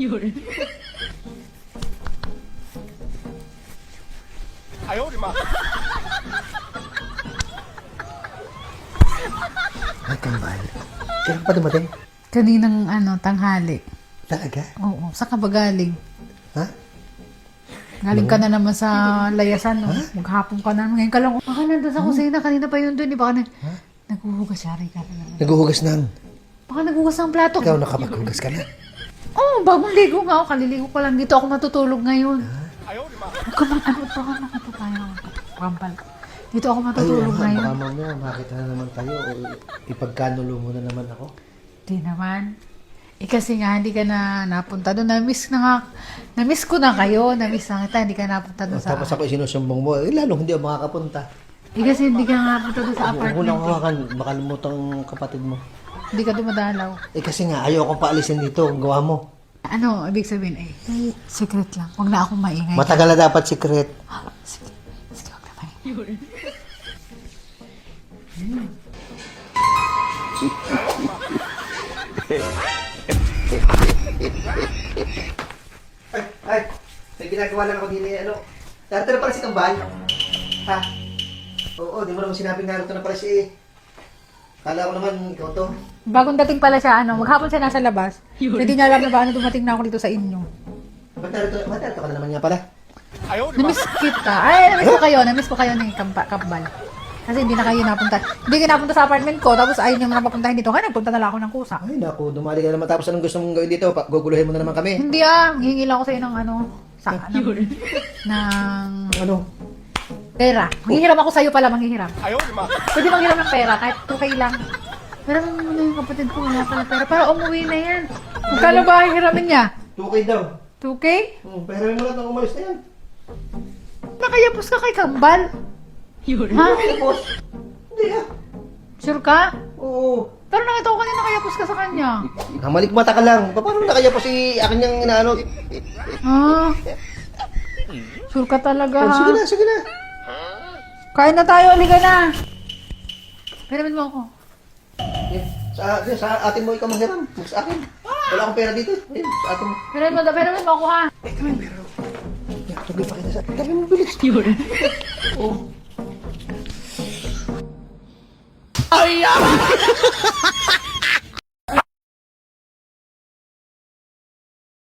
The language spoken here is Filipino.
Yun. Ayaw, di ba? Ay, kambal. Kailan pa dumating? Kaninang tanghali. Talaga? Oo, saan ka ba galing? Ha? Galing ka na naman sa layasan, no? Maghapon ka na. Ngayon ka lang, baka nandun sa kusina. Kanina pa yun doon. Baka naghuhugas siya. Ka na naman. Naghuhugas nan. Baka naghugas ng plato. Ikaw nakapaghugas ka na. Oo, bagong ligo nga ako. Kaliligo ko lang. Dito ako matutulog ngayon. Ayaw, di ba? Huwag ka mang ano pa. Nakita tayo. Kampal. Dito ako matutulog Ay, ngayon. baka mamaya makita na naman tayo o ipagkanulo mo na naman ako. Di naman. Kasi nga, hindi ka na napunta doon. Na-miss ko na kayo. Na-miss na kita. Hindi ka napunta doon sa... Tapos ako isinusumbong mo, lalong hindi ako makakapunta. Kasi hindi ka napunta doon sa Huwag mo apartment. nang hawakan, baka lumutang kapatid mo. Hindi ka dumadalaw. Kasi nga, ayaw akong paalisin dito, ang gawa mo. Ano, ibig sabihin, secret lang. Huwag na akong maingay. Matagal na dapat secret. Sige, huwag na maingay. Ay, may ginagawa lang ako din ano. Narito na pala si Kambal. Ha? Oo, di mo naman sinabi nga narito na pala si... Kala ko naman ikaw to. Bagong dating pala siya, maghapon siya nasa labas. Hindi niya alam na ba dumating na ako dito sa inyo. Ba't narito ka na naman nga pala? Ayaw, di ba? Namiss kita. Ay, namiss ko kayo ni Kambal. Kasi hindi na kayo napunta. Hindi kayo napunta sa apartment ko, tapos ayaw niyo naman papuntahin dito. Kaya nagpunta na lang ako ng kusa. Ay, naku, dumali ka naman. Tapos anong gusto mong gawin dito? Guguluhin mo na naman kami. Hindi hihingi lang ako sa iyo ng Ano? pera. Manghihiram ako sa iyo pala, manghihiram. Ayaw, di ba? Pwede manghiram ng pera, kahit 2K lang. Pero mo na yung kapatid ko, wala pala pera. Para umuwi na yan. Magkano ba hihiramin niya? 2K daw. 2K? Pero mo lang nang umalis na yan. Nakayapos ka kay Kambal. Ha? Tapos, hindi ah. Sure ka? Oo. Pero nakita ko kanina nakayapos ka sa kanya. Namalik mata ka lang. Paano nakaya pa si akin yung inaano? Ah. Sure ka talaga, ha? Sige na, sige na. Kain na tayo, halika na. Piramin mo ako. Sa atin mo ikaw manghiram. Sa akin. Wala akong pera dito. Sa atin mo. Piramin mo ako, ha? Sabi pa kita sa atin. Sabi mo bilis. Oh. Ay,